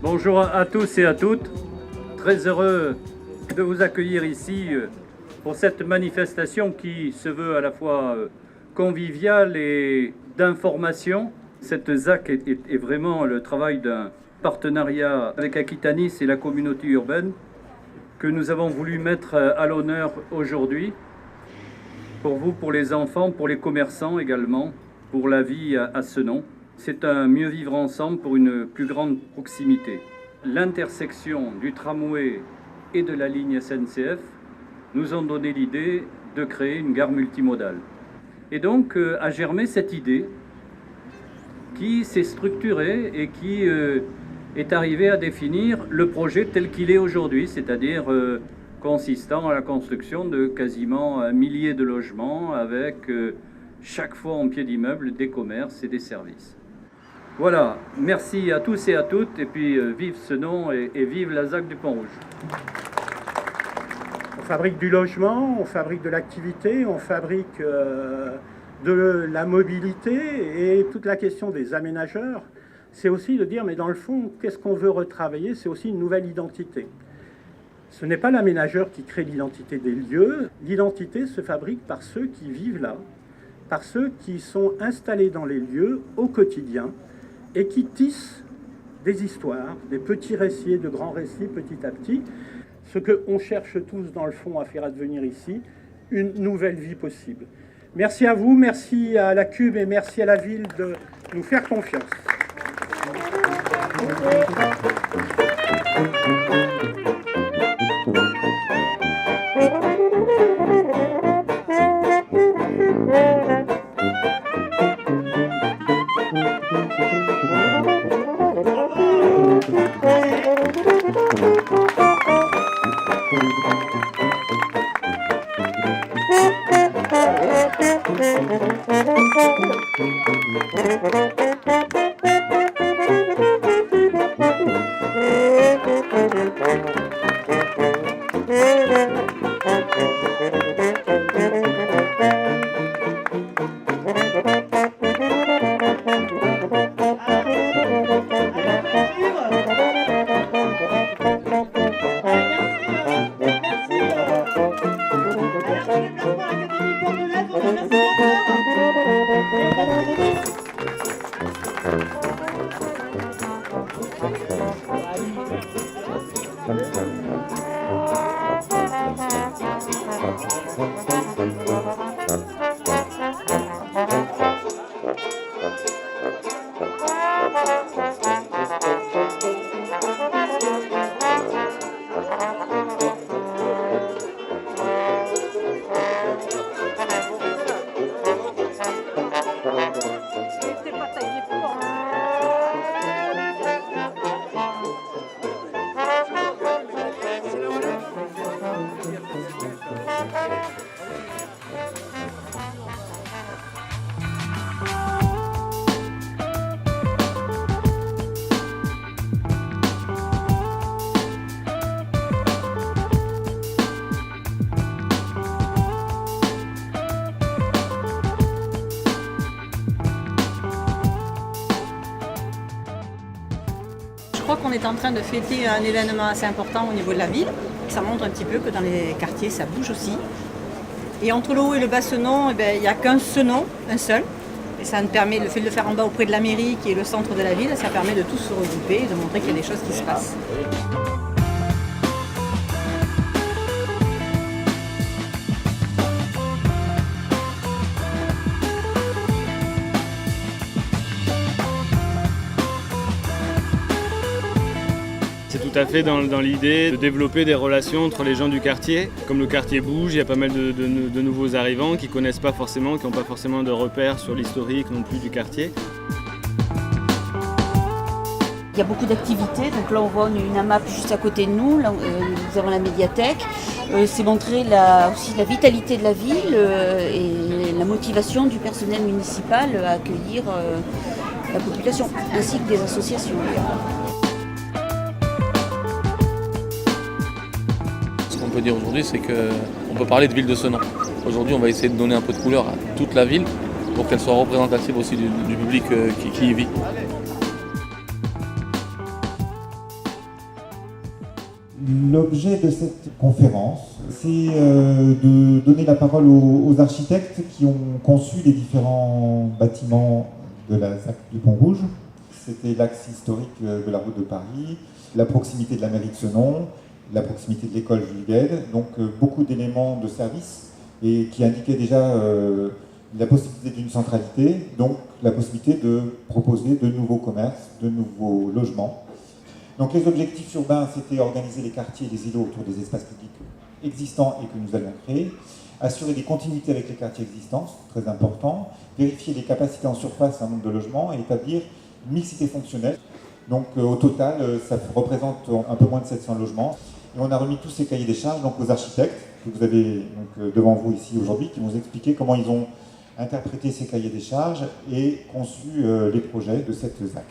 Bonjour à tous et à toutes. Très heureux de vous accueillir ici pour cette manifestation qui se veut à la fois conviviale et d'information. Cette ZAC est vraiment le travail d'un partenariat avec Aquitanis et la communauté urbaine que nous avons voulu mettre à l'honneur aujourd'hui. Pour vous, pour les enfants, pour les commerçants également, pour la vie à Senon. C'est un mieux vivre ensemble pour une plus grande proximité. L'intersection du tramway et de la ligne SNCF nous ont donné l'idée de créer une gare multimodale. Et donc a germé cette idée qui s'est structurée et qui est arrivée à définir le projet tel qu'il est aujourd'hui, c'est-à-dire consistant à la construction de quasiment 1 millier de logements avec chaque fois en pied d'immeuble des commerces et des services. Voilà, merci à tous et à toutes, et puis vive Senon et vive la ZAC du Pont-Rouge. On fabrique du logement, on fabrique de l'activité, on fabrique de la mobilité, et toute la question des aménageurs, c'est aussi de dire, mais dans le fond, qu'est-ce qu'on veut retravailler? C'est aussi une nouvelle identité. Ce n'est pas l'aménageur qui crée l'identité des lieux, l'identité se fabrique par ceux qui vivent là, par ceux qui sont installés dans les lieux au quotidien, et qui tissent des histoires, des petits récits et de grands récits petit à petit, ce qu'on cherche tous dans le fond à faire advenir ici, une nouvelle vie possible. Merci à vous, merci à la Cube et merci à la ville de nous faire confiance. Je crois qu'on est en train de fêter un événement assez important au niveau de la ville. Ça montre un petit peu que dans les quartiers, ça bouge aussi. Et entre le haut et le bas Senon, il n'y a qu'un Senon, un seul. Et ça nous permet, le fait de le faire en bas auprès de la mairie, qui est le centre de la ville, ça permet de tous se regrouper et de montrer qu'il y a des choses qui se passent. C'est tout à fait dans l'idée de développer des relations entre les gens du quartier. Comme le quartier bouge, il y a pas mal de nouveaux arrivants qui ne connaissent pas forcément, qui n'ont pas forcément de repères sur l'historique non plus du quartier. Il y a beaucoup d'activités, donc là on voit une AMAP juste à côté de nous, là, nous avons la médiathèque. C'est montrer aussi la vitalité de la ville et la motivation du personnel municipal à accueillir la population, ainsi que des associations. Ce qu'on peut dire aujourd'hui, c'est qu'on peut parler de ville de Senon. Aujourd'hui, on va essayer de donner un peu de couleur à toute la ville pour qu'elle soit représentative aussi du public qui y vit. L'objet de cette conférence, c'est de donner la parole aux architectes qui ont conçu les différents bâtiments de la ZAC du Pont-Rouge. C'était l'axe historique de la route de Paris, la proximité de la mairie de Senon, la proximité de l'école Jules Guesde, donc beaucoup d'éléments de service et qui indiquaient déjà la possibilité d'une centralité, donc la possibilité de proposer de nouveaux commerces, de nouveaux logements. Donc les objectifs urbains, c'était organiser les quartiers et les îlots autour des espaces publics existants et que nous allions créer, assurer des continuités avec les quartiers existants, très important, vérifier les capacités en surface en nombre de logements et établir une mixité fonctionnelle. Donc au total, ça représente un peu moins de 700 logements. Et on a remis tous ces cahiers des charges donc, aux architectes que vous avez donc, devant vous ici aujourd'hui, qui vont vous expliquer comment ils ont interprété ces cahiers des charges et conçu les projets de cette ZAC.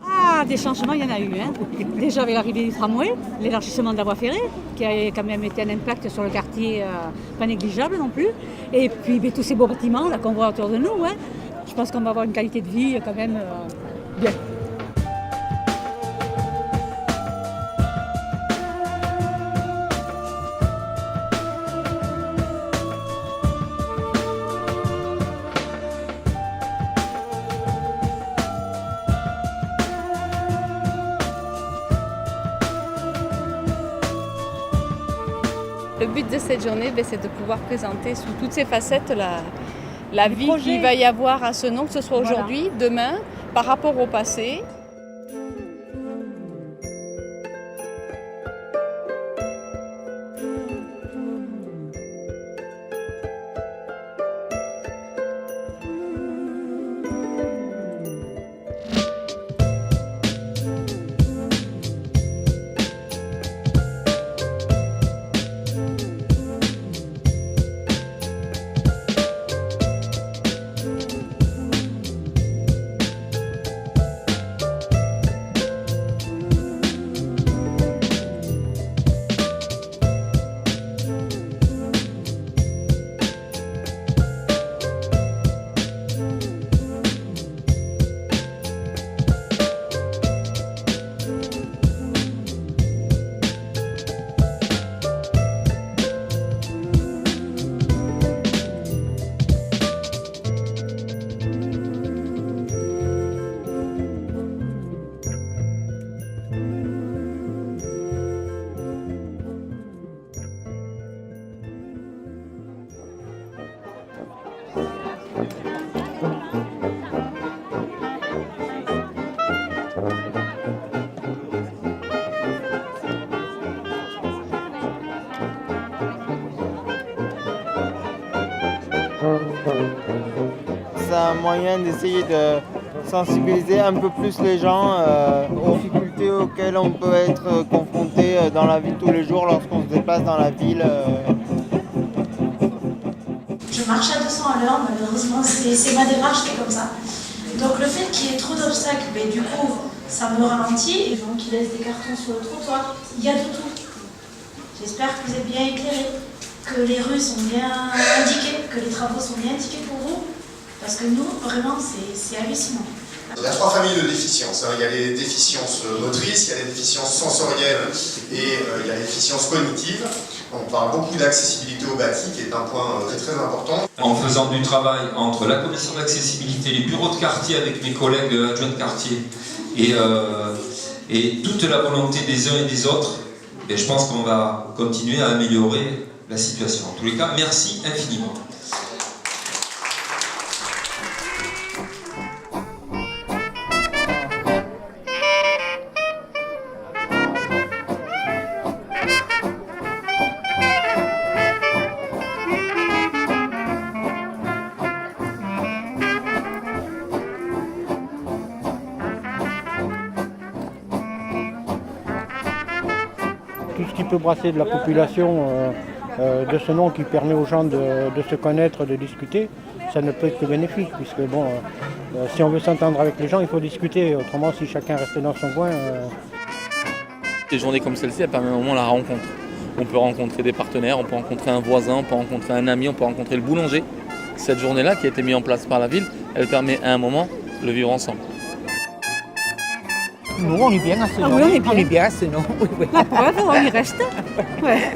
Ah, des changements, il y en a eu. Hein. Déjà avec l'arrivée du tramway, l'élargissement de la voie ferrée, qui a quand même été un impact sur le quartier pas négligeable non plus. Et puis tous ces beaux bâtiments là, qu'on voit autour de nous. Hein. Je pense qu'on va avoir une qualité de vie quand même bien. Le but de cette journée, c'est de pouvoir présenter sous toutes ses facettes la vie qu'il va y avoir à Senon, que ce soit aujourd'hui, demain, par rapport au passé. C'est un moyen d'essayer de sensibiliser un peu plus les gens aux difficultés auxquelles on peut être confronté dans la vie de tous les jours lorsqu'on se déplace dans la ville. Je marche à 200 à l'heure, malheureusement, c'est ma démarche qui est comme ça. Donc le fait qu'il y ait trop d'obstacles, du coup, ça me ralentit. Les gens qui laissent des cartons sur le trottoir, il y a de tout. J'espère que vous êtes bien éclairés, que les rues sont bien indiquées, que les travaux sont bien indiqués pour vous. Parce que nous, vraiment, c'est hallucinant. Il y a 3 familles de déficiences. Il y a les déficiences motrices, il y a les déficiences sensorielles et il y a les déficiences cognitives. On parle beaucoup d'accessibilité au bâti, qui est un point très important. En faisant du travail entre la commission d'accessibilité, les bureaux de quartier avec mes collègues adjoints de quartier et toute la volonté des uns et des autres, je pense qu'on va continuer à améliorer la situation. En tous les cas, merci infiniment. Tout ce qui peut brasser de la population de Senon, qui permet aux gens de se connaître, de discuter, ça ne peut être que bénéfique, puisque bon, si on veut s'entendre avec les gens, il faut discuter, autrement si chacun restait dans son coin... Des journées comme celle-ci, elles permettent vraiment la rencontre. On peut rencontrer des partenaires, on peut rencontrer un voisin, on peut rencontrer un ami, on peut rencontrer le boulanger. Cette journée-là, qui a été mise en place par la ville, elle permet à un moment de le vivre ensemble. Nous, on est bien à Senon. Ah oui, on est bien. À Senon. Oui, oui. La preuve, on y reste. Ouais.